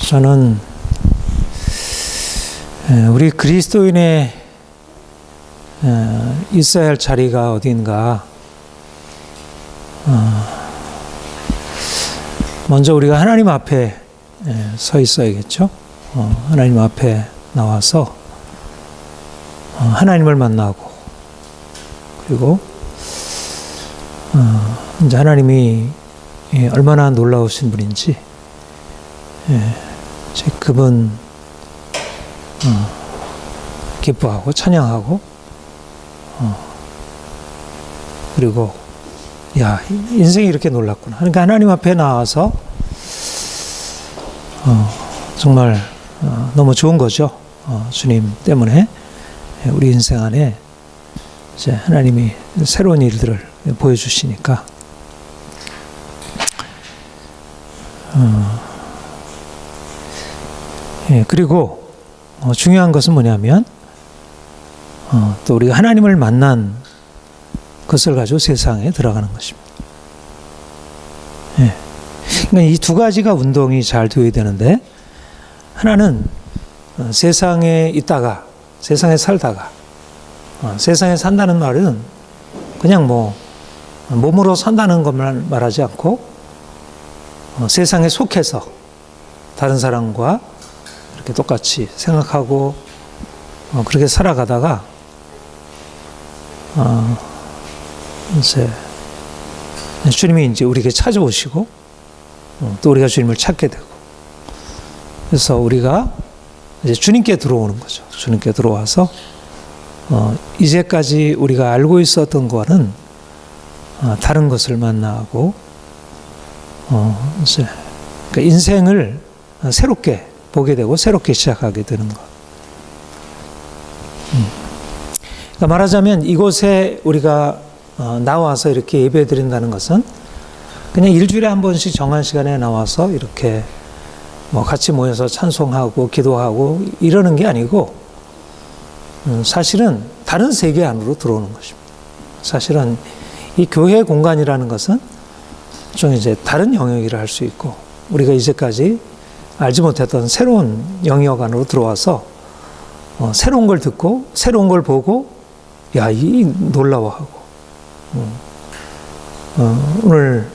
저는 우리 그리스도인의 있어야 할 자리가 어디인가. 먼저 우리가 하나님 앞에 서 있어야겠죠. 하나님 앞에 나와서 하나님을 만나고, 그리고 이제 하나님이 얼마나 놀라우신 분인지 그분 기뻐하고 찬양하고, 그리고 야, 인생이 이렇게 놀랐구나. 그러니까 하나님 앞에 나와서 정말 너무 좋은 거죠. 주님 때문에 우리 인생 안에 이제 하나님이 새로운 일들을 보여주시니까. 그리고 중요한 것은 뭐냐면 또 우리가 하나님을 만난 것을 가지고 세상에 들어가는 것입니다. 그러니까 이 두 가지가 운동이 잘 되어야 되는데, 하나는 세상에 있다가, 세상에 살다가, 세상에 산다는 말은 그냥 몸으로 산다는 것만 말하지 않고 세상에 속해서 다른 사람과 이렇게 똑같이 생각하고 그렇게 살아가다가 이제 주님이 이제 우리에게 찾아오시고 또 우리가 주님을 찾게 되고, 그래서 우리가 이제 주님께 들어오는 거죠. 주님께 들어와서 이제까지 우리가 알고 있었던 거는 다른 것을 만나고 이제 그러니까 인생을 새롭게 보게 되고 새롭게 시작하게 되는 것. 그러니까 말하자면 이곳에 우리가 나와서 이렇게 예배 드린다는 것은 그냥 일주일에 한 번씩 정한 시간에 나와서 이렇게 같이 모여서 찬송하고 기도하고 이러는 게 아니고, 사실은 다른 세계 안으로 들어오는 것입니다. 사실은 이 교회 공간이라는 것은 좀 이제 다른 영역이라 할 수 있고, 우리가 이제까지 알지 못했던 새로운 영역 안으로 들어와서 새로운 걸 듣고 새로운 걸 보고, 야, 이 놀라워하고. 오늘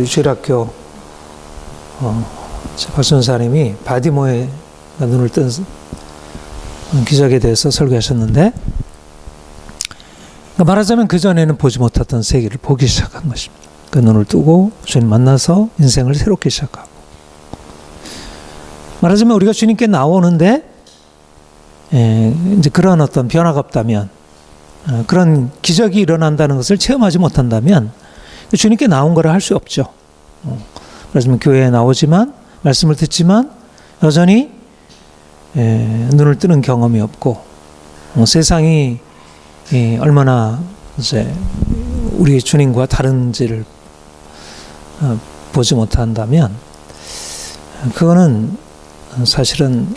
주일학교 박선사님이 바디모의 눈을 뜬 기적에 대해서 설교하셨는데, 말하자면 그전에는 보지 못했던 세계를 보기 시작한 것입니다. 그 눈을 뜨고 주님 만나서 인생을 새롭게 시작하고, 말하자면 우리가 주님께 나오는데 이제 그런 어떤 변화가 없다면, 그런 기적이 일어난다는 것을 체험하지 못한다면 주님께 나온 거라 할 수 없죠. 말하자면 교회에 나오지만, 말씀을 듣지만 여전히 눈을 뜨는 경험이 없고, 세상이 얼마나 이제 우리 주님과 다른지를 보지 못한다면, 그거는 사실은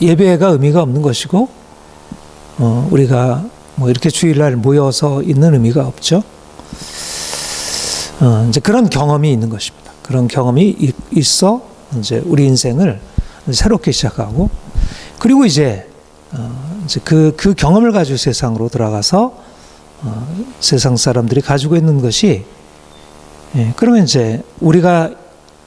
예배가 의미가 없는 것이고, 우리가 이렇게 주일날 모여서 있는 의미가 없죠. 이제 그런 경험이 있는 것입니다. 그런 경험이 있어 이제 우리 인생을 새롭게 시작하고, 그리고 이제 그 경험을 가지고 세상으로 들어가서 세상 사람들이 가지고 있는 것이, 그러면 이제 우리가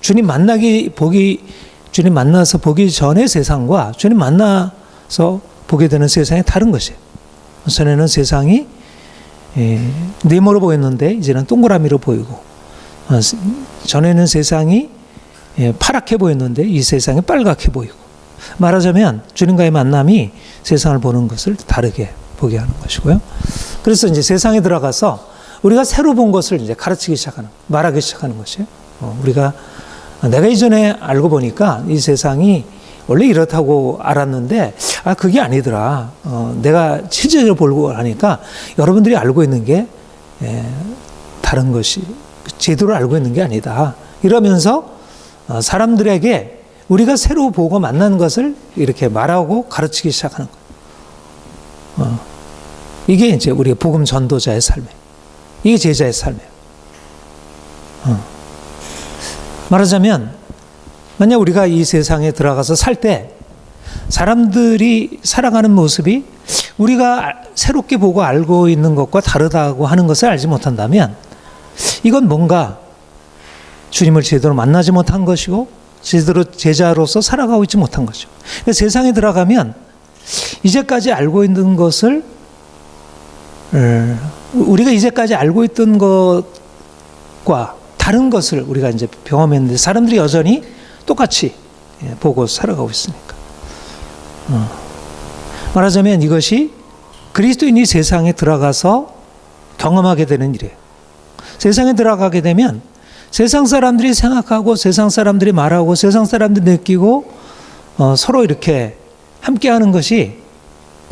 주님 만나서 보기 전의 세상과 주님 만나서 보게 되는 세상이 다른 것이에요. 전에는 세상이 네모로 보였는데 이제는 동그라미로 보이고, 전에는 세상이 파랗게 보였는데 이 세상이 빨갛게 보이고, 말하자면 주님과의 만남이 세상을 보는 것을 다르게 보게 하는 것이고요. 그래서 이제 세상에 들어가서 우리가 새로 본 것을 이제 가르치기 시작하는, 말하기 시작하는 것이에요. 내가 이전에 알고 보니까 이 세상이 원래 이렇다고 알았는데, 그게 아니더라. 내가 실제로 보고 하니까 여러분들이 알고 있는 게 다른 것이, 제대로 알고 있는 게 아니다. 이러면서 사람들에게 우리가 새로 보고 만난 것을 이렇게 말하고 가르치기 시작하는 거예요. 이게 이제 우리의 복음 전도자의 삶이에요. 이게 제자의 삶이에요. 말하자면 만약 우리가 이 세상에 들어가서 살 때 사람들이 살아가는 모습이 우리가 새롭게 보고 알고 있는 것과 다르다고 하는 것을 알지 못한다면 이건 뭔가 주님을 제대로 만나지 못한 것이고 제대로 제자로서 살아가고 있지 못한 것이죠. 그러니까 세상에 들어가면 이제까지 알고 있는 것을 우리가 이제까지 알고 있던 것과 다른 것을 우리가 이제 경험했는데 사람들이 여전히 똑같이 보고 살아가고 있으니까. 말하자면 이것이 그리스도인이 세상에 들어가서 경험하게 되는 일이에요. 세상에 들어가게 되면 세상 사람들이 생각하고 세상 사람들이 말하고 세상 사람들이 느끼고 서로 이렇게 함께하는 것이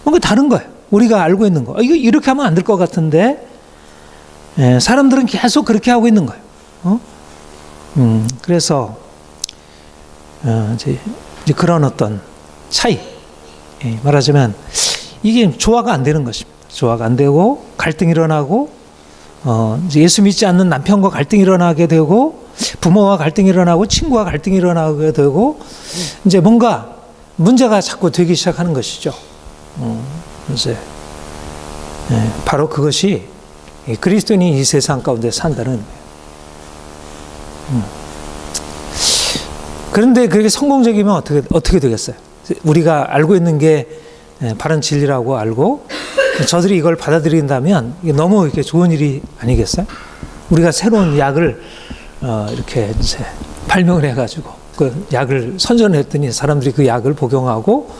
뭔가 다른 거예요. 우리가 알고 있는 거. 이거 이렇게 하면 안 될 것 같은데 사람들은 계속 그렇게 하고 있는 거예요. 그래서 이제 그런 어떤 차이, 말하자면 이게 조화가 안 되는 것입니다. 조화가 안 되고 갈등이 일어나고 이제 예수 믿지 않는 남편과 갈등이 일어나게 되고 부모와 갈등이 일어나고 친구와 갈등이 일어나게 되고 이제 뭔가 문제가 자꾸 되기 시작하는 것이죠. 이제 바로 그것이 그리스도인이 이 세상 가운데 산다는. 그런데 그게 성공적이면 어떻게 되겠어요? 우리가 알고 있는 게 바른 진리라고 알고 저들이 이걸 받아들인다면 이게 너무 이렇게 좋은 일이 아니겠어요? 우리가 새로운 약을 이렇게 이제 발명을 해가지고 그 약을 선전했더니 사람들이 그 약을 복용하고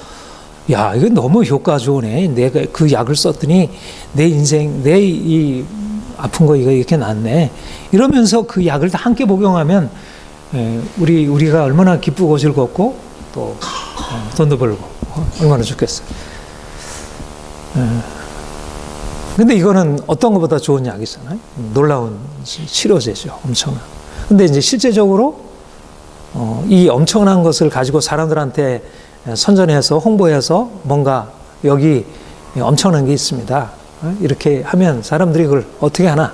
야, 이거 너무 효과 좋으네. 내가 그 약을 썼더니 내 인생, 내 이 아픈 거 이거 이렇게 낫네. 이러면서 그 약을 다 함께 복용하면 우리가 얼마나 기쁘고 즐겁고 또 돈도 벌고 얼마나 좋겠어요. 근데 이거는 어떤 것보다 좋은 약이잖아요. 놀라운 치료제죠. 엄청난. 근데 이제 실제적으로 이 엄청난 것을 가지고 사람들한테 선전해서 홍보해서 뭔가 여기 엄청난 게 있습니다. 이렇게 하면 사람들이 그걸 어떻게 하나?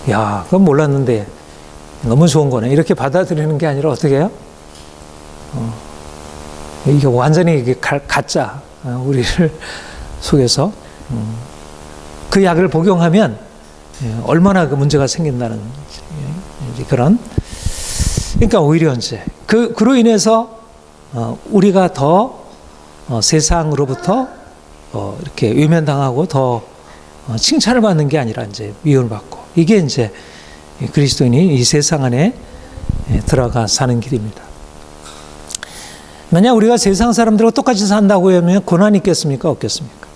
야, 그건 몰랐는데 너무 좋은 거네. 이렇게 받아들이는 게 아니라 어떻게 해요? 이게 완전히 이게 가짜 우리를 속에서 그 약을 복용하면 얼마나 그 문제가 생긴다는 그런. 그러니까 오히려 이제 그로 인해서 우리가 더 세상으로부터 이렇게 외면당하고 더 칭찬을 받는 게 아니라 이제 미움을 받고 이게 이제 그리스도인이 이 세상 안에 들어가 사는 길입니다. 만약 우리가 세상 사람들과 똑같이 산다고 하면 고난이 있겠습니까? 없겠습니까?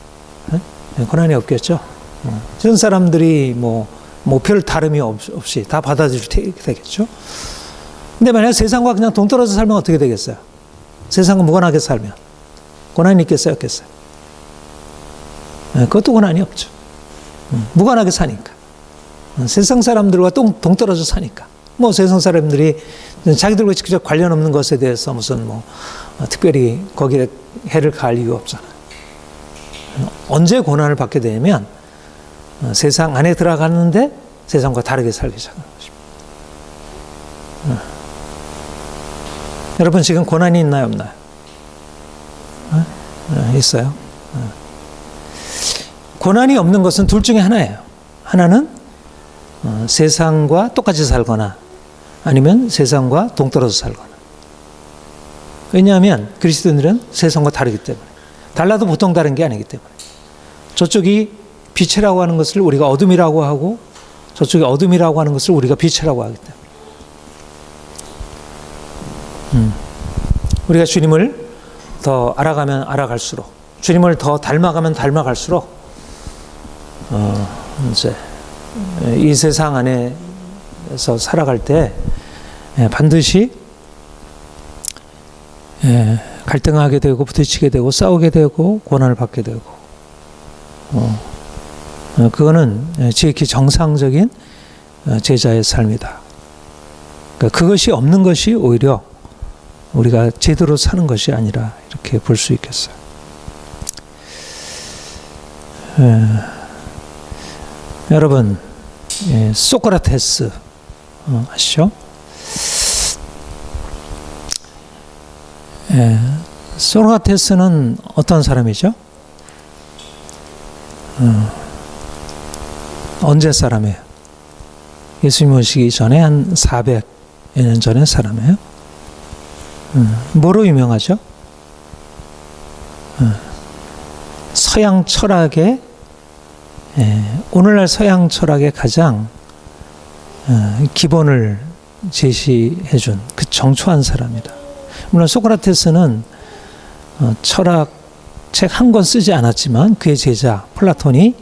고난이 없겠죠. 전 사람들이 별 다름이 없이 다 받아들일 되겠죠. 근데 만약 세상과 그냥 동떨어져 살면 어떻게 되겠어요? 세상과 무관하게 살면 고난이 있겠어요? 없겠어요? 그것도 고난이 없죠. 무관하게 사니까. 세상 사람들과 동떨어져 사니까. 세상 사람들이 자기들과 직접 관련 없는 것에 대해서 무슨 특별히 거기에 해를 가할 이유 없잖아요. 언제 고난을 받게 되면 세상 안에 들어갔는데 세상과 다르게 살기 시작하는 것입니다. 여러분 지금 고난이 있나요, 없나요? 있어요. 고난이 없는 것은 둘 중에 하나예요. 하나는 세상과 똑같이 살거나 아니면 세상과 동떨어져 살거나. 왜냐하면 그리스도인들은 세상과 다르기 때문에. 달라도 보통 다른 게 아니기 때문에. 저쪽이 빛이라고 하는 것을 우리가 어둠이라고 하고 저쪽이 어둠이라고 하는 것을 우리가 빛이라고 하기 때문에. 우리가 주님을 더 알아가면 알아갈수록 주님을 더 닮아가면 닮아갈수록 이제 이 세상 안에서 살아갈 때 반드시 갈등하게 되고 부딪히게 되고 싸우게 되고 고난을 받게 되고 그거는 지극히 정상적인 제자의 삶이다. 그러니까 그것이 없는 것이 오히려 우리가 제대로 사는 것이 아니라 이렇게 볼 수 있겠어요. 여러분 소크라테스 아시죠? 소크라테스는 어떤 사람이죠? 언제 사람이에요? 예수님 오시기 전에 한 400여 년 전의 사람이에요. 뭐로 유명하죠? 서양 철학의 오늘날 서양 철학의 가장 기본을 제시해 준 그 정초한 사람이다. 물론 소크라테스는 철학 책 한 권 쓰지 않았지만 그의 제자 플라톤이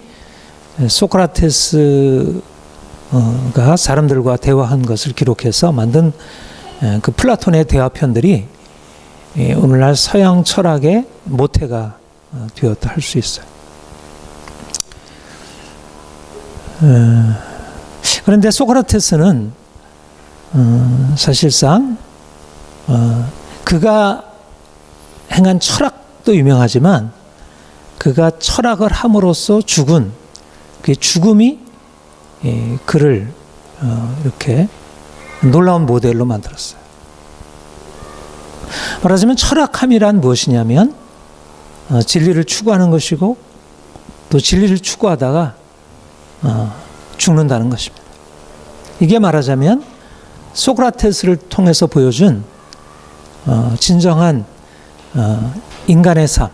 소크라테스가 사람들과 대화한 것을 기록해서 만든 그 플라톤의 대화편들이 오늘날 서양 철학의 모태가 되었다 할 수 있어요. 그런데 소크라테스는 사실상 그가 행한 철학도 유명하지만 그가 철학을 함으로써 죽은 그 죽음이 그를 이렇게 놀라운 모델로 만들었어요. 말하자면 철학함이란 무엇이냐면 진리를 추구하는 것이고 또 진리를 추구하다가 죽는다는 것입니다. 이게 말하자면 소크라테스를 통해서 보여준 진정한 인간의 삶.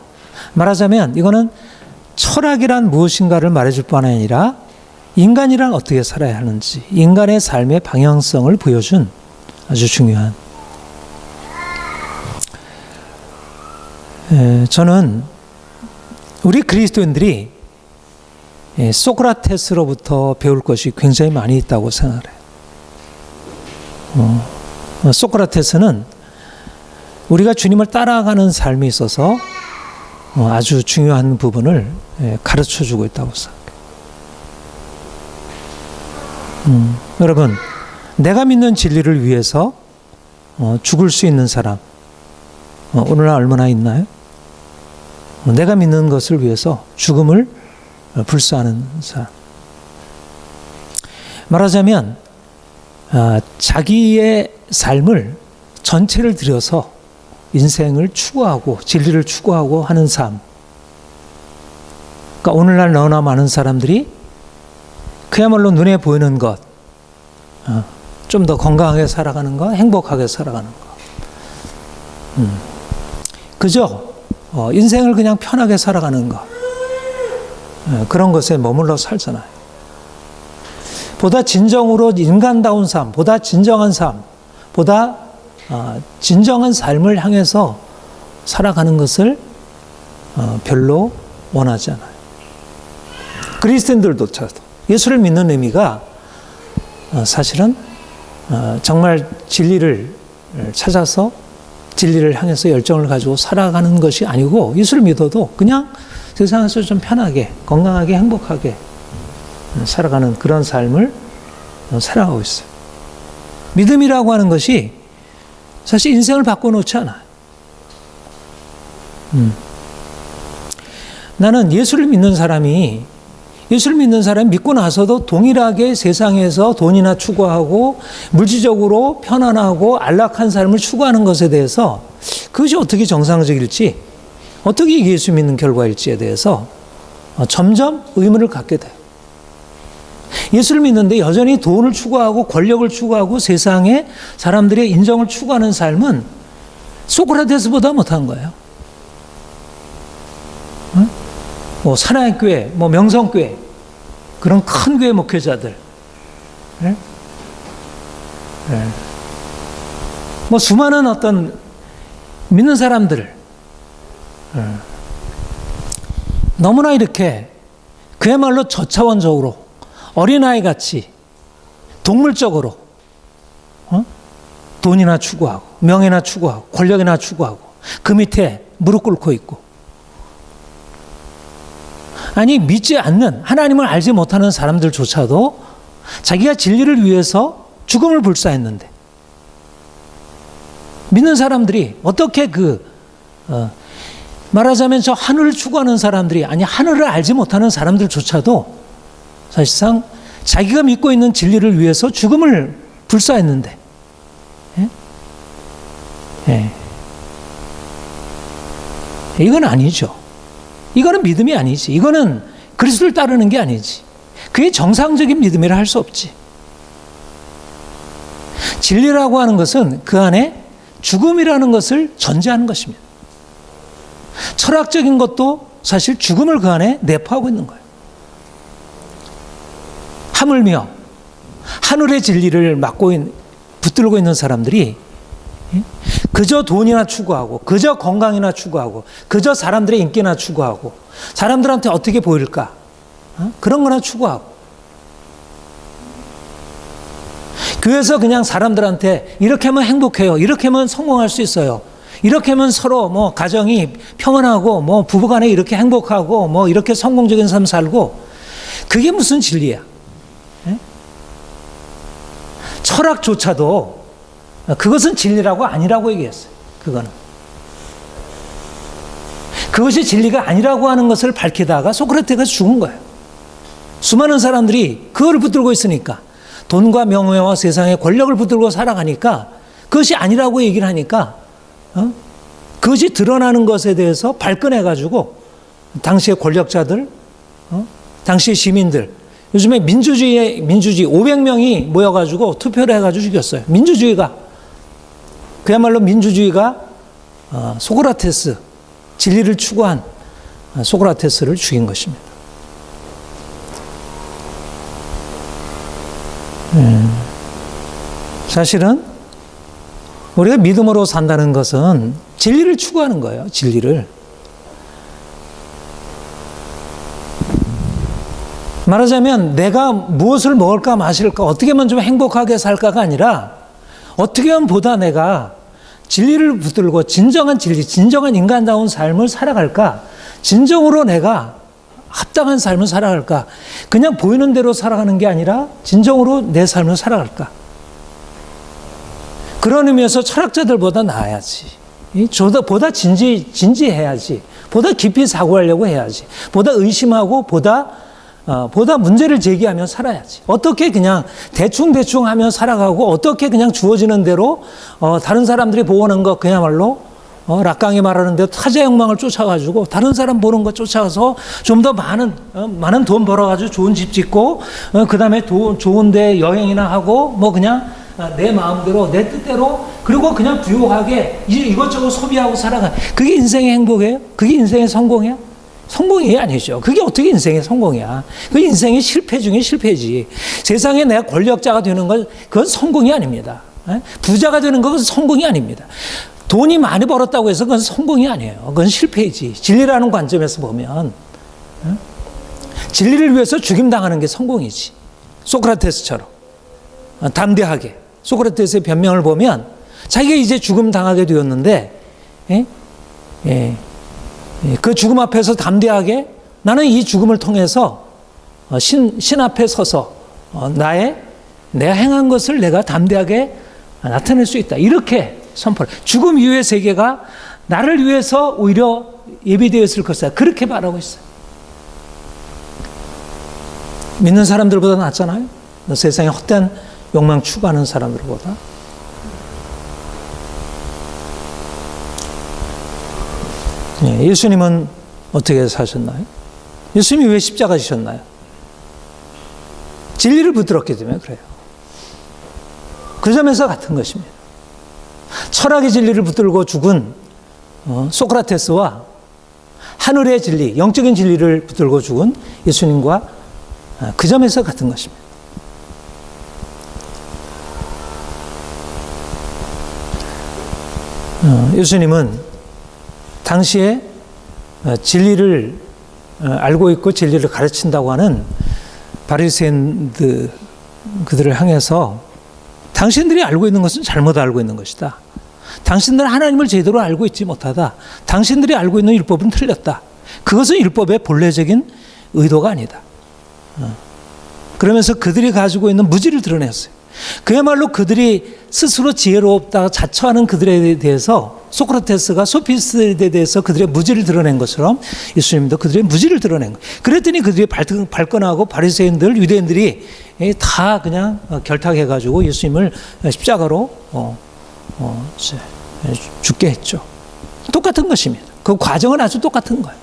말하자면 이거는 철학이란 무엇인가를 말해줄 뿐 아니라 인간이란 어떻게 살아야 하는지 인간의 삶의 방향성을 보여준 아주 중요한 저는 우리 그리스도인들이 소크라테스로부터 배울 것이 굉장히 많이 있다고 생각해요. 소크라테스는 우리가 주님을 따라가는 삶에 있어서 아주 중요한 부분을 가르쳐주고 있다고 생각해요. 여러분, 내가 믿는 진리를 위해서 죽을 수 있는 사람 오늘날 얼마나 있나요? 내가 믿는 것을 위해서 죽음을 불사하는 사람. 말하자면 자기의 삶을 전체를 들여서 인생을 추구하고 진리를 추구하고 하는 삶. 그러니까 오늘날 너무나 많은 사람들이 그야말로 눈에 보이는 것, 좀 더 건강하게 살아가는 것, 행복하게 살아가는 것. 그저 인생을 그냥 편하게 살아가는 것. 그런 것에 머물러 살잖아요. 보다 진정으로 인간다운 삶, 보다 진정한 삶, 보다 진정한 삶을 향해서 살아가는 것을 별로 원하지 않아요. 그리스도인들조차도 예수를 믿는 의미가 사실은 정말 진리를 찾아서 진리를 향해서 열정을 가지고 살아가는 것이 아니고 예수를 믿어도 그냥 세상에서 좀 편하게 건강하게 행복하게 살아가는 그런 삶을 살아가고 있어요. 믿음이라고 하는 것이 사실 인생을 바꿔놓지 않아요. 나는 예수를 믿는 사람이 믿고 나서도 동일하게 세상에서 돈이나 추구하고 물질적으로 편안하고 안락한 삶을 추구하는 것에 대해서 그것이 어떻게 정상적일지 어떻게 예수 믿는 결과일지에 대해서 점점 의문을 갖게 돼요. 예수를 믿는데 여전히 돈을 추구하고 권력을 추구하고 세상에 사람들의 인정을 추구하는 삶은 소크라테스보다 못한 거예요. 뭐 사랑의 교회, 뭐 명성교회 그런 큰 교회 목회자들, 뭐 수많은 어떤 믿는 사람들 너무나 이렇게 그야말로 저차원적으로 어린아이 같이 동물적으로 돈이나 추구하고 명예나 추구하고 권력이나 추구하고 그 밑에 무릎 꿇고 있고 아니 믿지 않는 하나님을 알지 못하는 사람들조차도 자기가 진리를 위해서 죽음을 불사했는데 믿는 사람들이 어떻게 말하자면 저 하늘을 추구하는 사람들이 아니 하늘을 알지 못하는 사람들조차도 사실상 자기가 믿고 있는 진리를 위해서 죽음을 불사했는데 이건 아니죠. 이거는 믿음이 아니지. 이거는 그리스도를 따르는 게 아니지. 그게 정상적인 믿음이라 할 수 없지. 진리라고 하는 것은 그 안에 죽음이라는 것을 전제하는 것입니다. 철학적인 것도 사실 죽음을 그 안에 내포하고 있는 거예요. 하물며 하늘의 진리를 붙들고 있는 사람들이 그저 돈이나 추구하고, 그저 건강이나 추구하고, 그저 사람들의 인기나 추구하고, 사람들한테 어떻게 보일까, 그런 거나 추구하고, 교회에서 그냥 사람들한테 이렇게 하면 행복해요, 이렇게 하면 성공할 수 있어요, 이렇게 하면 서로 뭐 가정이 평안하고, 뭐 부부간에 이렇게 행복하고, 뭐 이렇게 성공적인 삶 살고, 그게 무슨 진리야? 철학조차도 그것은 진리라고 아니라고 얘기했어요. 그것이 진리가 아니라고 하는 것을 밝히다가 소크라테스가 죽은 거예요. 수많은 사람들이 그거를 붙들고 있으니까, 돈과 명예와 세상의 권력을 붙들고 살아가니까, 그것이 아니라고 얘기를 하니까 그것이 드러나는 것에 대해서 발끈해가지고 당시의 권력자들, 당시의 시민들, 요즘에 민주주의 500명이 모여가지고 투표를 해가지고 죽였어요. 그야말로 민주주의가 소크라테스, 진리를 추구한 소크라테스를 죽인 것입니다. 사실은 우리가 믿음으로 산다는 것은 진리를 추구하는 거예요. 진리를. 말하자면 내가 무엇을 먹을까 마실까, 어떻게 하면 좀 행복하게 살까가 아니라 어떻게 하면 보다 내가 진리를 붙들고 진정한 진리, 진정한 인간다운 삶을 살아갈까, 진정으로 내가 합당한 삶을 살아갈까, 그냥 보이는 대로 살아가는 게 아니라 진정으로 내 삶을 살아갈까. 그런 의미에서 철학자들보다 나아야지, 보다 진지해야지, 보다 깊이 사고하려고 해야지, 보다 의심하고 보다 문제를 제기하며 살아야지. 어떻게 그냥 대충 하며 살아가고, 어떻게 그냥 주어지는 대로 다른 사람들이 보는 것, 그야말로 락강이 말하는 대로 타자 욕망을 쫓아가지고 다른 사람 보는 것 쫓아가서 좀 더 많은 돈 벌어가지고 좋은 집 짓고, 그 다음에 좋은 데 여행이나 하고, 뭐 그냥 내 마음대로 내 뜻대로, 그리고 그냥 부유하게 이것저것 소비하고 살아가. 그게 인생의 행복이에요? 그게 인생의 성공이야? 성공이 아니죠. 그게 어떻게 인생의 성공이야? 그게 인생의 실패 중에 실패지. 세상에 내가 권력자가 되는 건 그건 성공이 아닙니다. 부자가 되는 건 성공이 아닙니다. 돈이 많이 벌었다고 해서 그건 성공이 아니에요. 그건 실패이지. 진리라는 관점에서 보면 진리를 위해서 죽임당하는 게 성공이지. 소크라테스처럼 담대하게. 소크라테스의 변명을 보면 자기가 이제 죽임당하게 되었는데 그 죽음 앞에서 담대하게, 나는 이 죽음을 통해서 신 앞에 서서 내가 행한 것을 내가 담대하게 나타낼 수 있다, 이렇게 선포를. 죽음 이후의 세계가 나를 위해서 오히려 예비되어 있을 것이다, 그렇게 말하고 있어요. 믿는 사람들보다 낫잖아요. 세상에 헛된 욕망 추구하는 사람들보다. 예수님은 어떻게 사셨나요? 예수님이 왜 십자가 지셨나요? 진리를 붙들었기 때문에 그래요. 그 점에서 같은 것입니다. 철학의 진리를 붙들고 죽은 소크라테스와 하늘의 진리, 영적인 진리를 붙들고 죽은 예수님과 그 점에서 같은 것입니다. 예수님은 당시에 진리를 알고 있고 진리를 가르친다고 하는 바리새인들, 그들을 향해서 당신들이 알고 있는 것은 잘못 알고 있는 것이다. 당신들은 하나님을 제대로 알고 있지 못하다. 당신들이 알고 있는 율법은 틀렸다. 그것은 율법의 본래적인 의도가 아니다. 그러면서 그들이 가지고 있는 무지를 드러냈어요. 그야말로 그들이 스스로 지혜롭다 자처하는 그들에 대해서, 소크라테스가 소피스트에 대해서 그들의 무지를 드러낸 것처럼 예수님도 그들의 무지를 드러낸 거예요. 그랬더니 그들이 발끈하고 바리새인들, 유대인들이 다 그냥 결탁해가지고 예수님을 십자가로 죽게 했죠. 똑같은 것입니다. 그 과정은 아주 똑같은 거예요.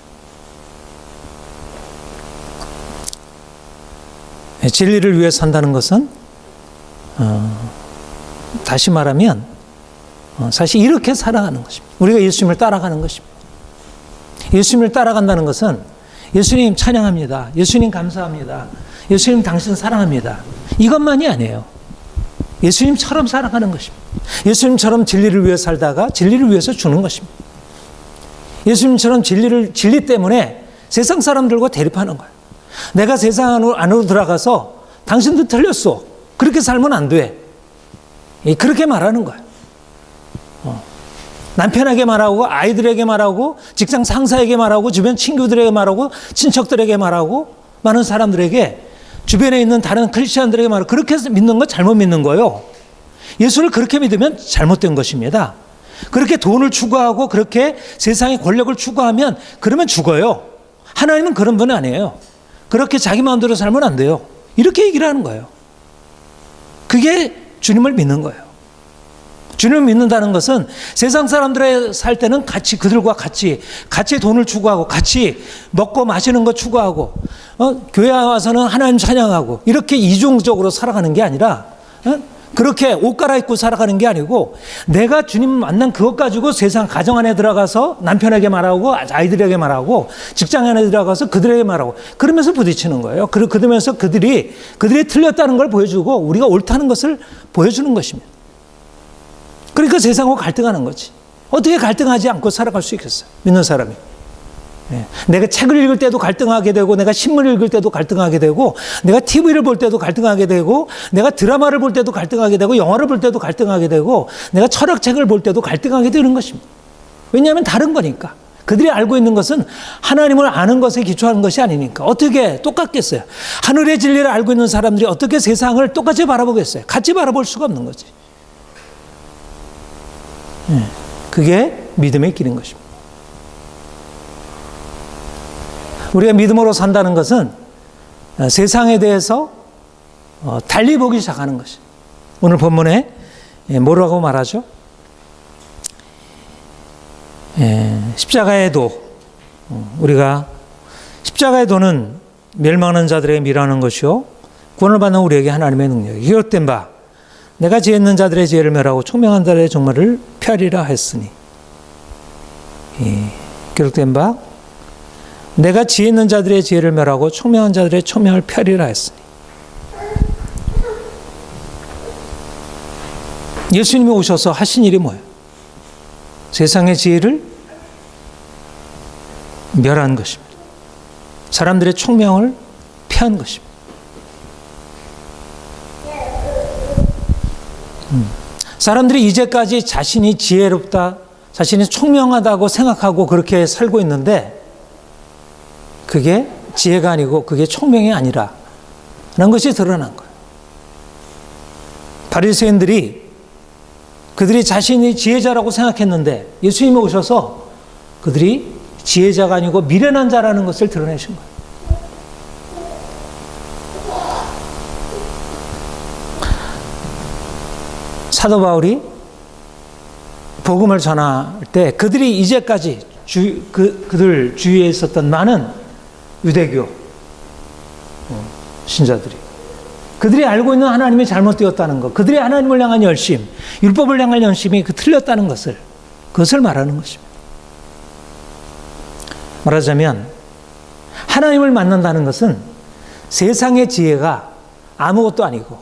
진리를 위해 산다는 것은 다시 말하면 사실 이렇게 살아가는 것입니다. 우리가 예수님을 따라가는 것입니다. 예수님을 따라간다는 것은 예수님 찬양합니다. 예수님 감사합니다. 예수님 당신 사랑합니다. 이것만이 아니에요. 예수님처럼 살아가는 것입니다. 예수님처럼 진리를 위해 살다가 진리를 위해서 주는 것입니다. 예수님처럼 진리 때문에 세상 사람들과 대립하는 거예요. 내가 세상 안으로 들어가서 당신도 틀렸어. 그렇게 살면 안 돼. 그렇게 말하는 거예요. 남편에게 말하고, 아이들에게 말하고, 직장 상사에게 말하고, 주변 친구들에게 말하고, 친척들에게 말하고, 많은 사람들에게, 주변에 있는 다른 크리스천들에게 말하고, 그렇게 해서 믿는 건 잘못 믿는 거예요. 예수를 그렇게 믿으면 잘못된 것입니다. 그렇게 돈을 추구하고, 그렇게 세상의 권력을 추구하면, 그러면 죽어요. 하나님은 그런 분 아니에요. 그렇게 자기 마음대로 살면 안 돼요. 이렇게 얘기를 하는 거예요. 그게 주님을 믿는 거예요. 주님을 믿는다는 것은 세상 사람들의 살 때는 같이 그들과 같이 돈을 추구하고 같이 먹고 마시는 거 추구하고 교회 와서는 하나님 찬양하고 이렇게 이중적으로 살아가는 게 아니라 그렇게 옷 갈아입고 살아가는 게 아니고 내가 주님 만난 그것 가지고 세상 가정 안에 들어가서 남편에게 말하고 아이들에게 말하고 직장 안에 들어가서 그들에게 말하고 그러면서 부딪히는 거예요. 그러면서 그들이 틀렸다는 걸 보여주고 우리가 옳다는 것을 보여주는 것입니다. 그러니까 세상과 갈등하는 거지. 어떻게 갈등하지 않고 살아갈 수 있겠어요? 믿는 사람이. 내가 책을 읽을 때도 갈등하게 되고 내가 신문을 읽을 때도 갈등하게 되고 내가 TV를 볼 때도 갈등하게 되고 내가 드라마를 볼 때도 갈등하게 되고 영화를 볼 때도 갈등하게 되고 내가 철학책을 볼 때도 갈등하게 되는 것입니다. 왜냐하면 다른 거니까. 그들이 알고 있는 것은 하나님을 아는 것에 기초하는 것이 아니니까. 어떻게 똑같겠어요? 하늘의 진리를 알고 있는 사람들이 어떻게 세상을 똑같이 바라보겠어요? 같이 바라볼 수가 없는 거지. 그게 믿음의 길인 것입니다. 우리가 믿음으로 산다는 것은 세상에 대해서 달리 보기 시작하는 것이. 오늘 본문에 뭐라고 말하죠? 십자가의 도. 우리가 십자가의 도는 멸망하는 자들에게 미라는 것이요 구원을 받는 우리에게 하나님의 능력이 기록된 바 내가 지혜 있는 자들의 지혜를 멸하고 총명한 자들의 종말을 펴리라 했으니 기록된 바 내가 지혜 있는 자들의 지혜를 멸하고 총명한 자들의 총명을 펴리라 했으니 예수님이 오셔서 하신 일이 뭐예요? 세상의 지혜를 멸한 것입니다. 사람들의 총명을 펴한 것입니다. 사람들이 이제까지 자신이 지혜롭다, 자신이 총명하다고 생각하고 그렇게 살고 있는데 그게 지혜가 아니고 그게 총명이 아니라 라는 것이 드러난 거예요. 바리새인들이 그들이 자신이 지혜자라고 생각했는데 예수님이 오셔서 그들이 지혜자가 아니고 미련한 자라는 것을 드러내신 거예요. 사도 바울이 복음을 전할 때 그들이 이제까지 그들 주위에 있었던 많은 유대교 신자들이 그들이 알고 있는 하나님이 잘못되었다는 것, 그들이 하나님을 향한 열심, 율법을 향한 열심이 틀렸다는 그것을 말하는 것입니다. 말하자면 하나님을 만난다는 것은 세상의 지혜가 아무것도 아니고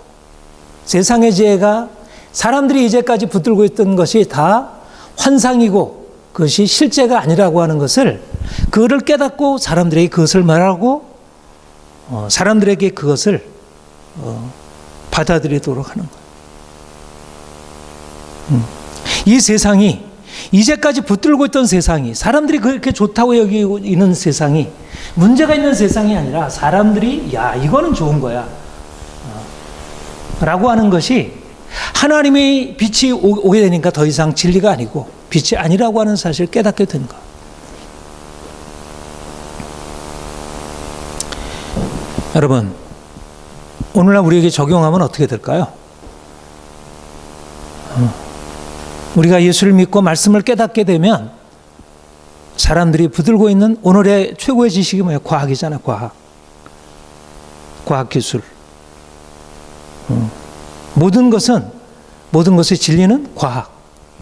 세상의 지혜가 사람들이 이제까지 붙들고 있던 것이 다 환상이고 그것이 실제가 아니라고 하는 것을 그거를 깨닫고 사람들에게 그것을 말하고 사람들에게 그것을 받아들이도록 하는 거예요. 이 세상이 이제까지 붙들고 있던 세상이 사람들이 그렇게 좋다고 여기고 있는 세상이 문제가 있는 세상이 아니라 사람들이 야 이거는 좋은 거야 라고 하는 것이 하나님의 빛이 오게 되니까 더 이상 진리가 아니고 빛이 아니라고 하는 사실을 깨닫게 된 것. 여러분, 오늘날 우리에게 적용하면 어떻게 될까요? 우리가 예수를 믿고 말씀을 깨닫게 되면 사람들이 붙들고 있는 오늘의 최고의 지식이 뭐예요? 과학이잖아요. 과학기술. 모든 것의 진리는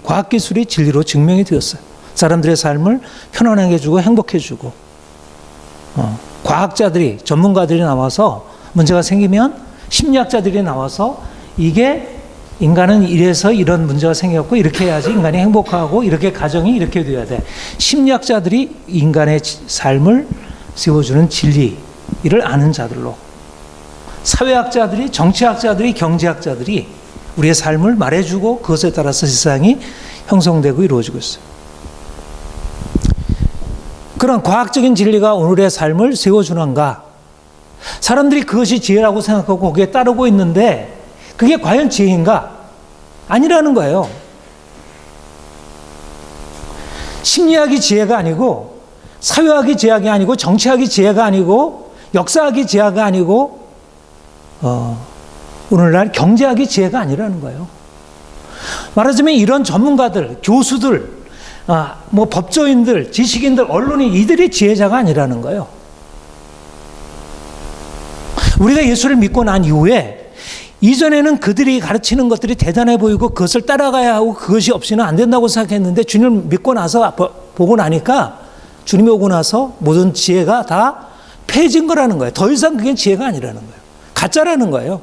과학기술이 진리로 증명이 되었어요. 사람들의 삶을 편안하게 해주고 행복해 주고, 과학자들이, 전문가들이 나와서 문제가 생기면 심리학자들이 나와서 이게 인간은 이래서 이런 문제가 생겼고 이렇게 해야지 인간이 행복하고 이렇게 가정이 이렇게 돼야 돼. 심리학자들이 인간의 삶을 세워주는 진리를 아는 자들로, 사회학자들이, 정치학자들이, 경제학자들이 우리의 삶을 말해주고 그것에 따라서 세상이 형성되고 이루어지고 있어요. 그런 과학적인 진리가 오늘의 삶을 세워주는가? 사람들이 그것이 지혜라고 생각하고 거기에 따르고 있는데 그게 과연 지혜인가? 아니라는 거예요. 심리학이 지혜가 아니고, 사회학이 지혜가 아니고, 정치학이 지혜가 아니고, 역사학이 지혜가 아니고, 오늘날 경제학이 지혜가 아니라는 거예요. 말하자면 이런 전문가들, 교수들, 법조인들, 지식인들, 언론인, 이들이 지혜자가 아니라는 거예요. 우리가 예수를 믿고 난 이후에 이전에는 그들이 가르치는 것들이 대단해 보이고 그것을 따라가야 하고 그것이 없이는 안 된다고 생각했는데 주님을 믿고 나서 보고 나니까, 주님이 오고 나서 모든 지혜가 다 폐해진 거라는 거예요. 더 이상 그게 지혜가 아니라는 거예요. 가짜라는 거예요.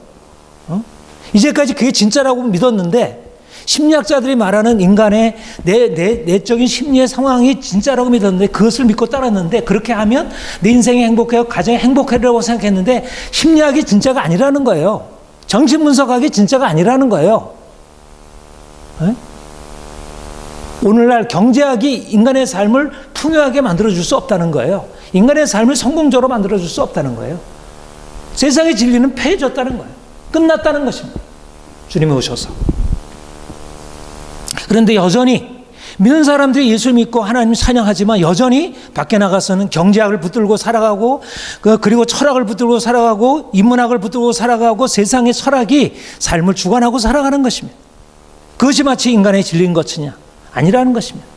이제까지 그게 진짜라고 믿었는데 심리학자들이 말하는 인간의 내적인 심리의 상황이 진짜라고 믿었는데 그것을 믿고 따랐는데, 그렇게 하면 내 인생이 행복해요, 가정이 행복하리라고 생각했는데 심리학이 진짜가 아니라는 거예요. 정신분석학이 진짜가 아니라는 거예요. 네? 오늘날 경제학이 인간의 삶을 풍요하게 만들어줄 수 없다는 거예요. 인간의 삶을 성공적으로 만들어줄 수 없다는 거예요. 세상의 진리는 폐해졌다는 거예요. 끝났다는 것입니다. 주님이 오셔서. 그런데 여전히 믿는 사람들이 예수를 믿고 하나님 찬양하지만 여전히 밖에 나가서는 경제학을 붙들고 살아가고, 그리고 철학을 붙들고 살아가고, 인문학을 붙들고 살아가고, 세상의 철학이 삶을 주관하고 살아가는 것입니다. 그것이 마치 인간의 진리인 것이냐? 아니라는 것입니다.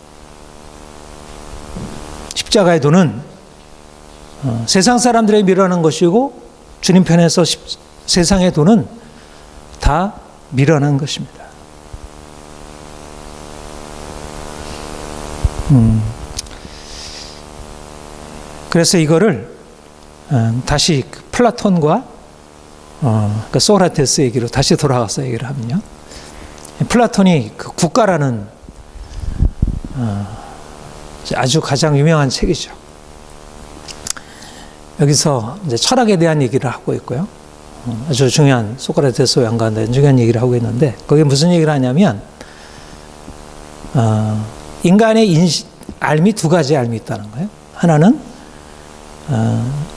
십자가의 도는 세상 사람들에게 밀어내는 것이고, 주님 편에서 세상의 도는 다 밀어낸 것입니다. 그래서 이거를 다시 플라톤과 그 소크라테스 얘기로 다시 돌아가서 얘기를 하면요, 플라톤이 그 국가라는 아주 가장 유명한 책이죠. 여기서 이제 철학에 대한 얘기를 하고 있고요, 아주 중요한 소크라테스와 연관된 중요한 얘기를 하고 있는데, 거기에 무슨 얘기를 하냐면, 인간의 알미 두 가지 알미 있다는 거예요. 하나는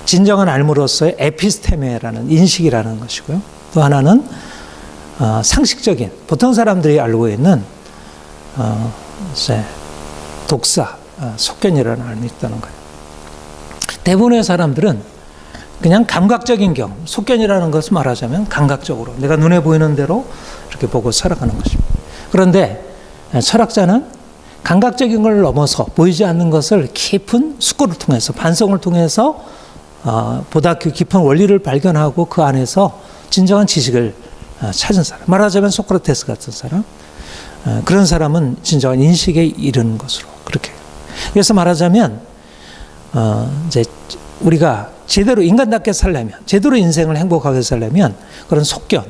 진정한 알므로서의 에피스테메라는 인식이라는 것이고요. 또 하나는 상식적인, 보통 사람들이 알고 있는 독사, 속견이라는 알미 있다는 거예요. 대부분의 사람들은 그냥 감각적인 경험, 속견이라는 것을 말하자면 감각적으로 내가 눈에 보이는 대로 이렇게 보고 살아가는 것입니다. 그런데 철학자는 감각적인 걸 넘어서 보이지 않는 것을 깊은 숙고를 통해서, 반성을 통해서 보다 깊은 원리를 발견하고 그 안에서 진정한 지식을 찾은 사람, 말하자면 소크라테스 같은 사람, 그런 사람은 진정한 인식에 이르는 것으로 그렇게. 그래서 말하자면 이제 우리가 제대로 인간답게 살려면, 제대로 인생을 행복하게 살려면 그런 속견,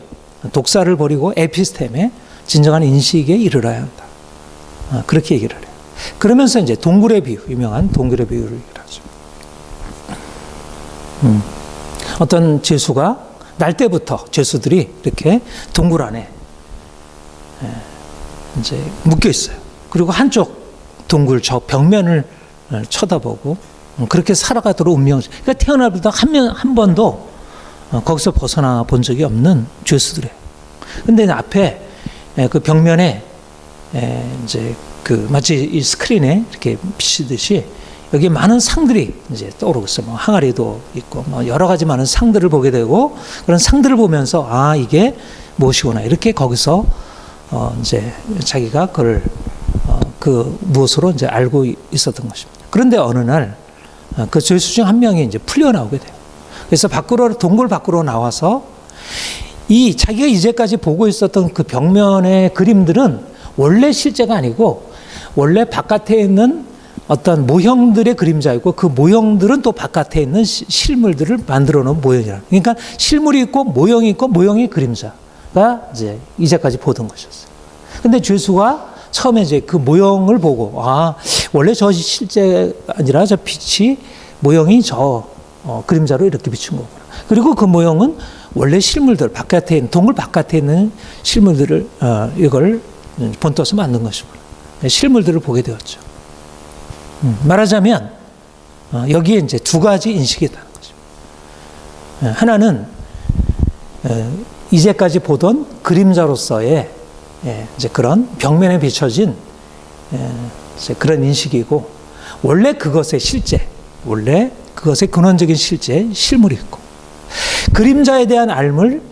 독사를 버리고 에피스템에 진정한 인식에 이르러야 한다. 그렇게 얘기를 해요. 그러면서 이제 동굴의 비유, 유명한 동굴의 비유를 얘기하죠. 어떤 죄수가 날 때부터 죄수들이 이렇게 동굴 안에 이제 묶여 있어요. 그리고 한쪽 동굴 저 벽면을 쳐다보고 그렇게 살아가도록 그러니까 태어날부터 한 번도 거기서 벗어나 본 적이 없는 죄수들이에요. 근데 앞에 그 벽면에 이제 그 마치 이 스크린에 이렇게 비치듯이 여기 많은 상들이 이제 떠오르고 있어요. 뭐 항아리도 있고 뭐 여러 가지 많은 상들을 보게 되고, 그런 상들을 보면서 아, 이게 무엇이구나, 이렇게 거기서 이제 자기가 그걸 그 무엇으로 이제 알고 있었던 것입니다. 그런데 어느 날 그 죄수 중 한 명이 이제 풀려나오게 돼요. 그래서 동굴 밖으로 나와서 이 자기가 이제까지 보고 있었던 그 벽면의 그림들은 원래 실제가 아니고 원래 바깥에 있는 어떤 모형들의 그림자이고 그 모형들은 또 바깥에 있는 실물들을 만들어 놓은 모형이라. 그러니까 실물이 있고 모형이 있고 모형이 그림자가 이제까지 보던 것이었어요. 근데 죄수가 처음에 이제 그 모형을 보고 원래 저 실제 아니라 저 빛이 모형이 저 그림자로 이렇게 비춘 거구나. 그리고 그 모형은 원래 실물들 바깥에 있는 동굴 바깥에 있는 실물들을 이걸 본떠서 만든 것이구나. 실물들을 보게 되었죠. 말하자면 여기에 이제 두 가지 인식이 있다는 거죠. 하나는 이제까지 보던 그림자로서의 이제 그런 벽면에 비춰진 이제 그런 인식이고 원래 그것의 실제, 원래 그것의 근원적인 실제, 실물이 있고 그림자에 대한 알물,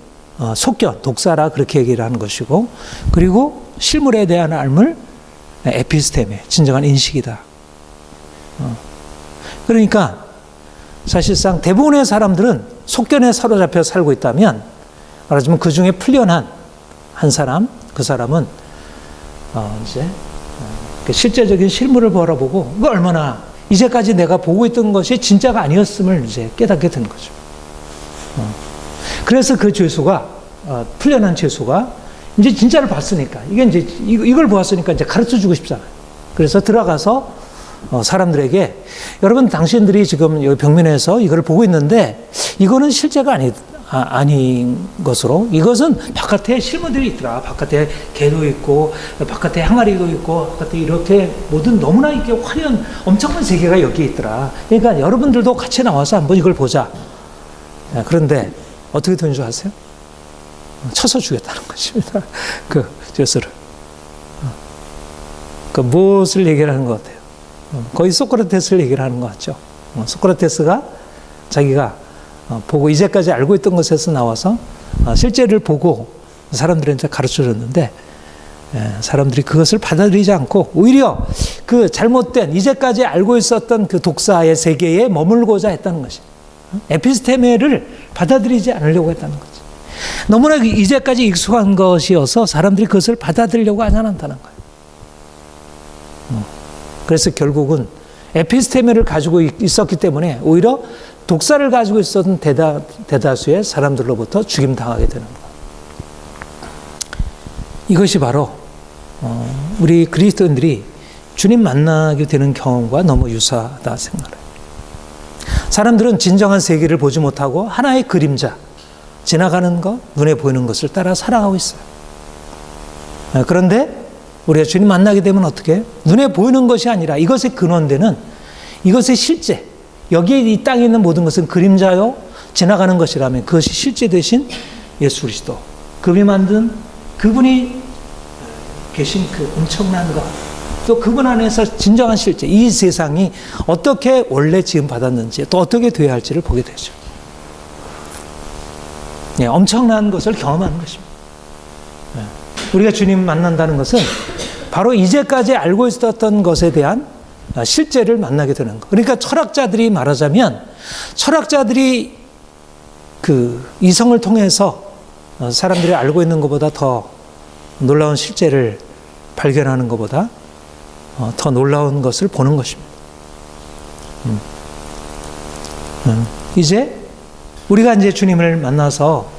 속견, 독사라 그렇게 얘기를 하는 것이고 그리고 실물에 대한 알물, 에피스테메, 진정한 인식이다. 그러니까 사실상 대부분의 사람들은 속견에 사로잡혀 살고 있다면 말하자면 그 중에 풀려난 한 사람, 그 사람은 이제 실제적인 실물을 바라보고 그 얼마나 이제까지 내가 보고 있던 것이 진짜가 아니었음을 이제 깨닫게 된 거죠. 그래서 그 죄수가 풀려난 죄수가 이제 진짜를 봤으니까 이게 이제 이걸 보았으니까 이제 가르쳐 주고 싶잖아요. 그래서 들어가서 사람들에게 여러분 당신들이 지금 여기 벽면에서 이걸 보고 있는데 이거는 실제가 아닌 것으로 이것은 바깥에 실물들이 있더라. 바깥에 개도 있고 바깥에 항아리도 있고 바깥에 이렇게 모든 너무나 이렇게 화려한 엄청난 세계가 여기에 있더라. 그러니까 여러분들도 같이 나와서 한번 이걸 보자. 그런데 어떻게 되는 줄 아세요? 쳐서 주겠다는 것입니다. 그 죄수를. 그 무엇을 얘기를 하는 것 같아요? 거의 소크라테스를 얘기를 하는 것 같죠. 소크라테스가 자기가 보고 이제까지 알고 있던 것에서 나와서 실제를 보고 사람들한테 가르쳐줬는데 사람들이 그것을 받아들이지 않고 오히려 그 잘못된 이제까지 알고 있었던 그 독사의 세계에 머물고자 했다는 것이 에피스테메를 받아들이지 않으려고 했다는 거지. 너무나 이제까지 익숙한 것이어서 사람들이 그것을 받아들이려고 하지 않았다는 거예요. 그래서 결국은 에피스테메를 가지고 있었기 때문에 오히려 독사를 가지고 있었던 대다수의 사람들로부터 죽임당하게 되는 거예요. 이것이 바로 우리 그리스도인들이 주님 만나게 되는 경험과 너무 유사하다 생각해요. 사람들은 진정한 세계를 보지 못하고 하나의 그림자, 지나가는 것, 눈에 보이는 것을 따라 살아가고 있어요. 그런데 우리가 주님 만나게 되면 어떻게 해요? 눈에 보이는 것이 아니라 이것의 근원되는 이것의 실제, 여기에 이 땅에 있는 모든 것은 그림자요 지나가는 것이라면 그것이 실제 되신 예수 그리스도, 그분이 만든 그분이 계신 그 엄청난 것, 또 그분 안에서 진정한 실제, 이 세상이 어떻게 원래 지음 받았는지 또 어떻게 되어야 할지를 보게 되죠. 엄청난 것을 경험하는 것입니다. 우리가 주님 만난다는 것은 바로 이제까지 알고 있었던 것에 대한 실제를 만나게 되는 것. 그러니까 철학자들이 말하자면 철학자들이 그 이성을 통해서 사람들이 알고 있는 것보다 더 놀라운 실제를 발견하는 것보다 더 놀라운 것을 보는 것입니다. 이제 우리가 이제 주님을 만나서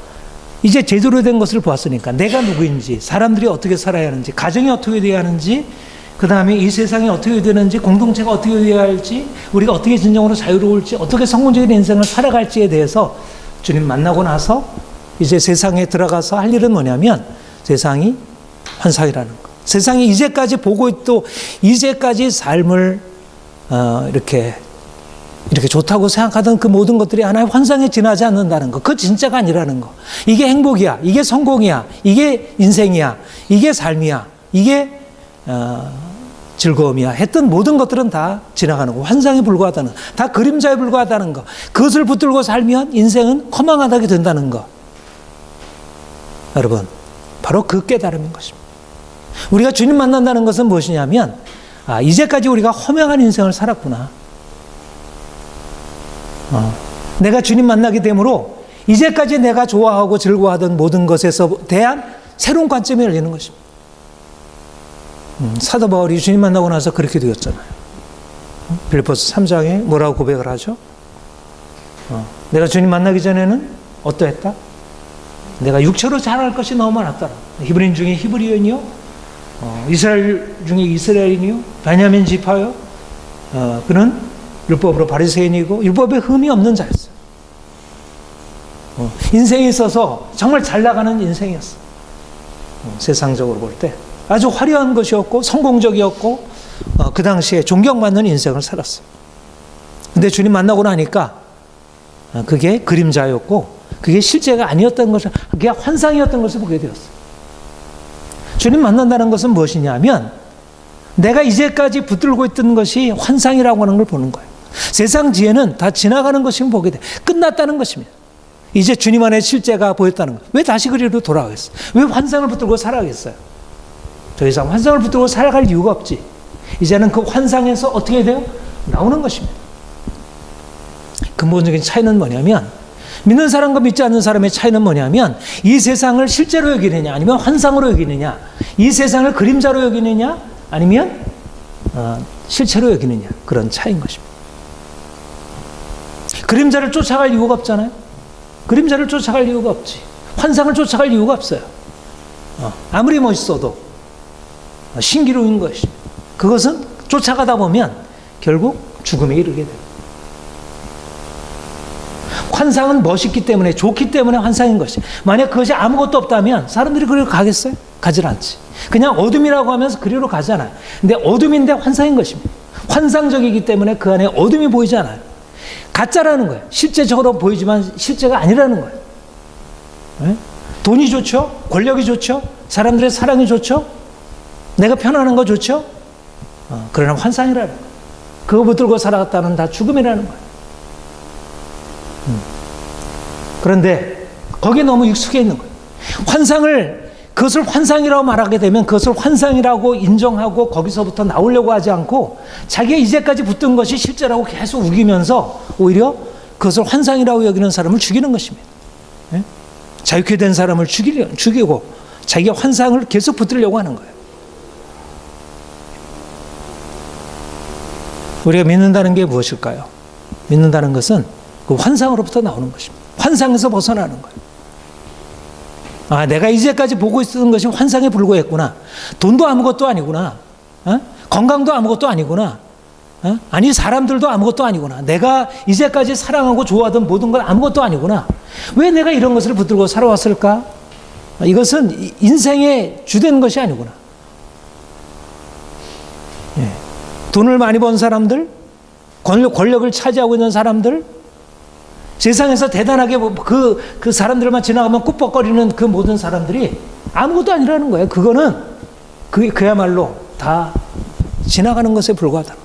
이제 제대로 된 것을 보았으니까 내가 누구인지, 사람들이 어떻게 살아야 하는지, 가정이 어떻게 되어야 하는지, 그 다음에 이 세상이 어떻게 되는지, 공동체가 어떻게 되어야 할지, 우리가 어떻게 진정으로 자유로울지, 어떻게 성공적인 인생을 살아갈지에 대해서 주님 만나고 나서 이제 세상에 들어가서 할 일은 뭐냐면 세상이 환상이라는 것. 세상이 이제까지 보고 또 이제까지 삶을 이렇게 좋다고 생각하던 그 모든 것들이 하나의 환상에 지나지 않는다는 것. 그거 진짜가 아니라는 거. 이게 행복이야. 이게 성공이야. 이게 인생이야. 이게 삶이야. 이게 즐거움이야. 했던 모든 것들은 다 지나가는 거. 환상에 불과하다는 거. 다 그림자에 불과하다는 거. 그것을 붙들고 살면 인생은 허망하게 된다는 거. 여러분, 바로 그 깨달음인 것입니다. 우리가 주님 만난다는 것은 무엇이냐면 이제까지 우리가 허망한 인생을 살았구나. 내가 주님 만나게 되므로 이제까지 내가 좋아하고 즐거워하던 모든 것에서 대한 새로운 관점이 열리는 것입니다. 사도 바울이 주님 만나고 나서 그렇게 되었잖아요. 빌립보서 3장에 뭐라고 고백을 하죠? 내가 주님 만나기 전에는 어떠했다? 내가 육체로 자랄 것이 너무 많았더라. 히브리인 중에 히브리인이요, 이스라엘 중에 이스라엘인이요, 베냐민 지파요. 그는 율법으로 바리새인이고 율법에 흠이 없는 자였어요. 인생에 있어서 정말 잘 나가는 인생이었어. 세상적으로 볼 때 아주 화려한 것이었고 성공적이었고 그 당시에 존경받는 인생을 살았어. 근데 주님 만나고 나니까 그게 그림자였고 그게 실제가 아니었던 것을, 그게 환상이었던 것을 보게 되었어. 주님 만난다는 것은 무엇이냐면 내가 이제까지 붙들고 있던 것이 환상이라고 하는 걸 보는 거예요. 세상 지혜는 다 지나가는 것임을 보게 돼. 끝났다는 것입니다. 이제 주님 안에 실제가 보였다는 거예요. 왜 다시 그리로 돌아가겠어요? 왜 환상을 붙들고 살아가겠어요? 더 이상 환상을 붙들고 살아갈 이유가 없지. 이제는 그 환상에서 어떻게 돼요? 나오는 것입니다. 근본적인 차이는 뭐냐면, 믿는 사람과 믿지 않는 사람의 차이는 뭐냐면, 이 세상을 실제로 여기느냐 아니면 환상으로 여기느냐, 이 세상을 그림자로 여기느냐 아니면 실체로 여기느냐, 그런 차이인 것입니다. 그림자를 쫓아갈 이유가 없잖아요. 그림자를 쫓아갈 이유가 없지. 환상을 쫓아갈 이유가 없어요. 아무리 멋있어도 신기루인 것입니다. 그것은 쫓아가다 보면 결국 죽음에 이르게 돼요. 환상은 멋있기 때문에, 좋기 때문에 환상인 것이. 만약 그것이 아무것도 없다면 사람들이 그리로 가겠어요? 가질 않지. 그냥 어둠이라고 하면서 그리로 가잖아요. 근데 어둠인데 환상인 것입니다. 환상적이기 때문에 그 안에 어둠이 보이지 않아요. 가짜라는 거예요. 실제적으로 보이지만 실제가 아니라는 거예요. 네? 돈이 좋죠? 권력이 좋죠? 사람들의 사랑이 좋죠? 내가 편안한 거 좋죠? 그러나 환상이라는 거예요. 그거 붙들고 살아갔다는 다 죽음이라는 거예요. 그런데 거기에 너무 익숙해 있는 거예요. 환상을, 그것을 환상이라고 말하게 되면 그것을 환상이라고 인정하고 거기서부터 나오려고 하지 않고 자기가 이제까지 붙든 것이 실제라고 계속 우기면서 오히려 그것을 환상이라고 여기는 사람을 죽이는 것입니다. 네? 자유케 된 사람을 죽이고 자기가 환상을 계속 붙들려고 하는 거예요. 우리가 믿는다는 게 무엇일까요? 믿는다는 것은 그 환상으로부터 나오는 것입니다. 환상에서 벗어나는 거예요. 아, 내가 이제까지 보고 있었던 것이 환상에 불과했구나. 돈도 아무것도 아니구나. 건강도 아무것도 아니구나. 아니, 사람들도 아무것도 아니구나. 내가 이제까지 사랑하고 좋아하던 모든 건 아무것도 아니구나. 왜 내가 이런 것을 붙들고 살아왔을까? 이것은 인생의 주된 것이 아니구나. 예. 돈을 많이 번 사람들, 권력을 차지하고 있는 사람들, 세상에서 대단하게 그 사람들만 지나가면 꾸벅거리는 그 모든 사람들이 아무것도 아니라는 거예요. 그거는 그야말로 다 지나가는 것에 불과하다는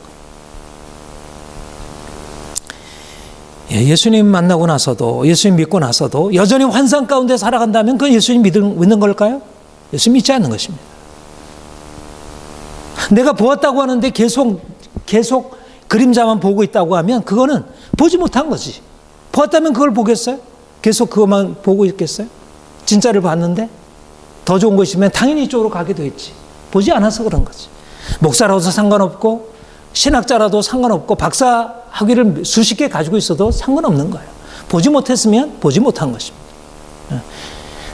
거예요. 예수님 만나고 나서도, 예수님 믿고 나서도 여전히 환상 가운데 살아간다면 그건 예수님 믿는 걸까요? 예수님 믿지 않는 것입니다. 내가 보았다고 하는데 계속 그림자만 보고 있다고 하면 그거는 보지 못한 거지. 보았다면 그걸 보겠어요? 계속 그것만 보고 있겠어요? 진짜를 봤는데 더 좋은 것이면 당연히 이쪽으로 가게 되겠지. 보지 않아서 그런 거지. 목사라도 상관없고 신학자라도 상관없고 박사 학위를 수십 개 가지고 있어도 상관없는 거예요. 보지 못했으면 보지 못한 것입니다.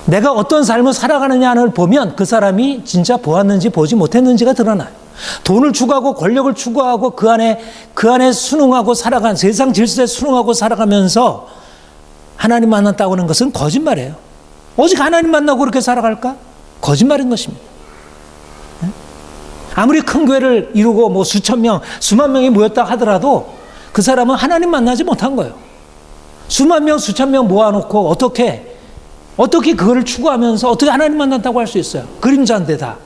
내가 어떤 삶을 살아가느냐를 보면 그 사람이 진짜 보았는지 보지 못했는지가 드러나요. 돈을 추구하고 권력을 추구하고 그 안에 순응하고 살아간, 세상 질서에 순응하고 살아가면서 하나님 만났다고 하는 것은 거짓말이에요. 오직 하나님 만나고 그렇게 살아갈까? 거짓말인 것입니다. 아무리 큰 교회를 이루고 뭐 수천 명, 수만 명이 모였다 하더라도 그 사람은 하나님 만나지 못한 거예요. 수만 명, 수천 명 모아놓고 어떻게 그거를 추구하면서 어떻게 하나님 만났다고 할 수 있어요? 그림자인데 다.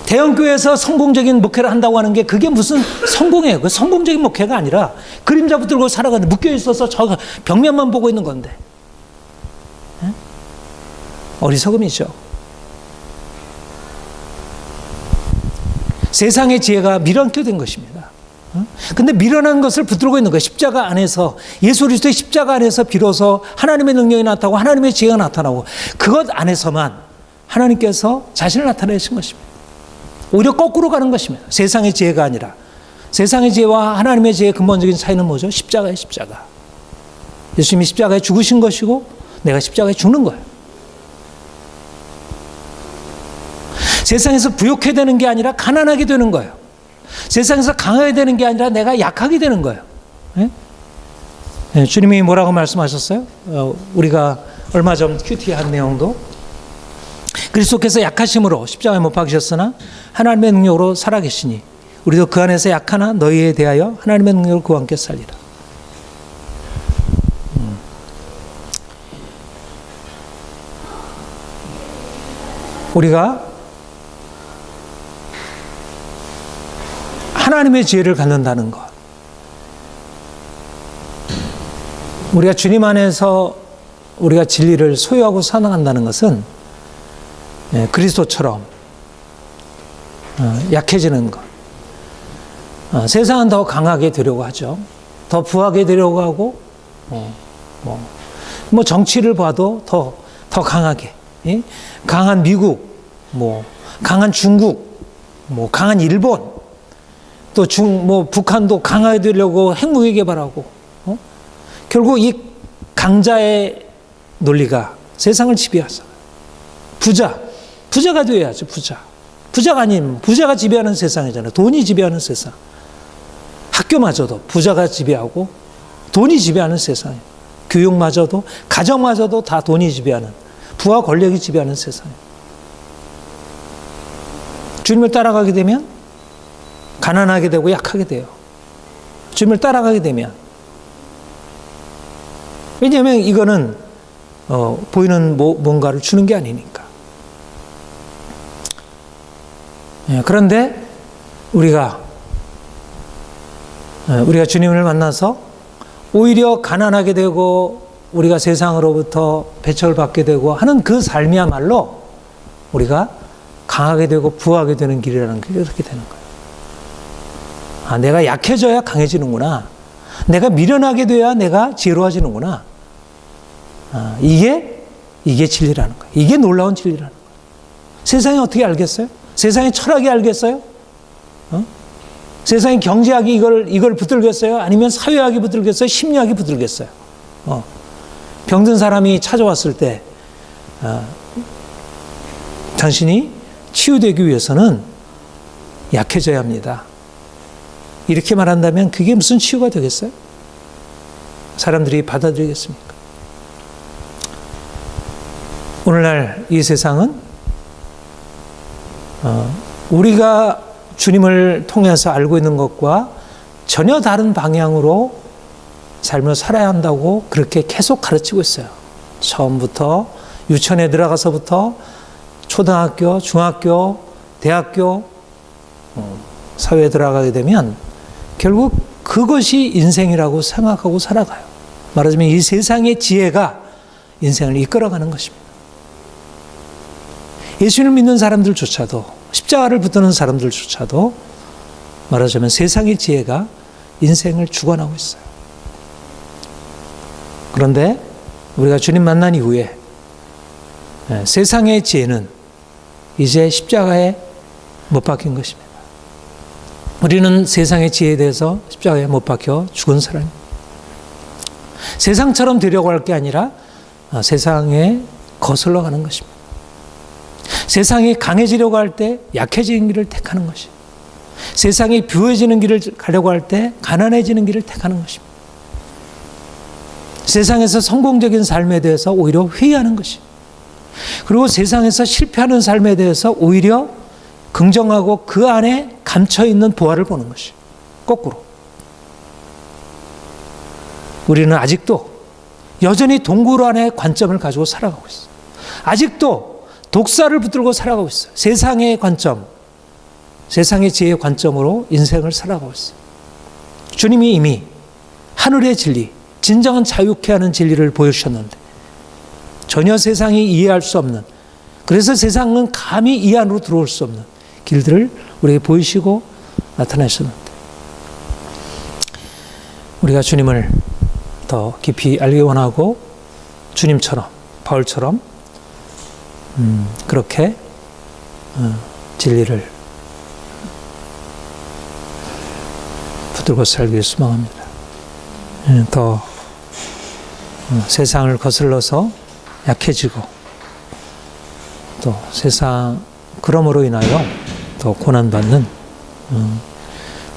대형교회에서 성공적인 목회를 한다고 하는 게 그게 무슨 성공이에요. 그 성공적인 목회가 아니라 그림자 붙들고 살아가는, 묶여있어서 저 벽면만 보고 있는 건데. 어리석음이죠. 세상의 지혜가 밀어넣게 된 것입니다. 근데 미련한 것을 붙들고 있는 거예요. 십자가 안에서, 예수 그리스도의 십자가 안에서 비로소 하나님의 능력이 나타나고 하나님의 지혜가 나타나고, 그것 안에서만 하나님께서 자신을 나타내신 것입니다. 오히려 거꾸로 가는 것입니다. 세상의 지혜가 아니라. 세상의 지혜와 하나님의 지혜의 근본적인 차이는 뭐죠? 십자가의 십자가. 예수님이 십자가에 죽으신 것이고 내가 십자가에 죽는 거예요. 세상에서 부욕해야 되는 게 아니라 가난하게 되는 거예요. 세상에서 강하게 되는 게 아니라 내가 약하게 되는 거예요. 네? 네, 주님이 뭐라고 말씀하셨어요? 우리가 얼마 전 큐티한 내용도, 그리스도께서 약하심으로 십자가에 못 박으셨으나 하나님의 능력으로 살아계시니 우리도 그 안에서 약하나 너희에 대하여 하나님의 능력으로 그와 함께 살리라. 우리가 하나님의 지혜를 갖는다는 것, 우리가 주님 안에서 우리가 진리를 소유하고 살아간다는 것은 그리스도처럼 약해지는 것. 세상은 더 강하게 되려고 하죠. 더 부하게 되려고 하고, 정치를 봐도 더 강하게, 강한 미국, 강한 중국, 강한 일본, 또 북한도 강하게 되려고 핵무기 개발하고, 결국 이 강자의 논리가 세상을 지배하죠. 부자가 되어야죠. 부자가 아니면, 부자가 지배하는 세상이잖아요. 돈이 지배하는 세상. 학교마저도 부자가 지배하고 돈이 지배하는 세상이에요. 교육마저도, 가정마저도 다 돈이 지배하는, 부와 권력이 지배하는 세상이에요. 주님을 따라가게 되면 가난하게 되고 약하게 돼요. 주님을 따라가게 되면. 왜냐하면 이거는 보이는 뭔가를 주는 게 아니니까. 그런데 우리가 주님을 만나서 오히려 가난하게 되고 우리가 세상으로부터 배척을 받게 되고 하는 그 삶이야말로 우리가 강하게 되고 부하게 되는 길이라는 게 이렇게 되는 거예요. 내가 약해져야 강해지는구나. 내가 미련하게 돼야 내가 지혜로워지는구나. 이게 진리라는 거예요. 이게 놀라운 진리라는 거예요. 세상이 어떻게 알겠어요? 세상의 철학이 알겠어요? 세상의 경제학이 이걸 붙들겠어요? 아니면 사회학이 붙들겠어요? 심리학이 붙들겠어요? 병든 사람이 찾아왔을 때 당신이 치유되기 위해서는 약해져야 합니다. 이렇게 말한다면 그게 무슨 치유가 되겠어요? 사람들이 받아들이겠습니까? 오늘날 이 세상은 우리가 주님을 통해서 알고 있는 것과 전혀 다른 방향으로 삶을 살아야 한다고 그렇게 계속 가르치고 있어요. 처음부터 유치원에 들어가서부터 초등학교, 중학교, 대학교, 사회에 들어가게 되면 결국 그것이 인생이라고 생각하고 살아가요. 말하자면 이 세상의 지혜가 인생을 이끌어가는 것입니다. 예수를 믿는 사람들조차도, 십자가를 붙드는 사람들조차도 말하자면 세상의 지혜가 인생을 주관하고 있어요. 그런데 우리가 주님 만난 이후에 세상의 지혜는 이제 십자가에 못 박힌 것입니다. 우리는 세상의 지혜에 대해서 십자가에 못 박혀 죽은 사람입니다. 세상처럼 되려고 할 게 아니라 세상에 거슬러 가는 것입니다. 세상이 강해지려고 할 때 약해지는 길을 택하는 것입니다. 세상이 부해지는 길을 가려고 할 때 가난해지는 길을 택하는 것입니다. 세상에서 성공적인 삶에 대해서 오히려 회의하는 것입니다. 그리고 세상에서 실패하는 삶에 대해서 오히려 긍정하고 그 안에 감춰있는 보화를 보는 것이에요. 거꾸로. 우리는 아직도 여전히 동굴 안의 관점을 가지고 살아가고 있어요. 아직도 독사를 붙들고 살아가고 있어요. 세상의 관점, 세상의 지혜의 관점으로 인생을 살아가고 있어요. 주님이 이미 하늘의 진리, 진정한 자유케 하는 진리를 보여주셨는데 전혀 세상이 이해할 수 없는, 그래서 세상은 감히 이 안으로 들어올 수 없는 길들을 우리에게 보이시고 나타내셨는데 우리가 주님을 더 깊이 알기 원하고 주님처럼 바울처럼 그렇게 진리를 붙들고 살기를 소망합니다. 더 세상을 거슬러서 약해지고 또 세상 그럼으로 인하여 더 고난받는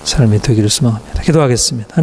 삶이 되기를 소망합니다. 기도하겠습니다.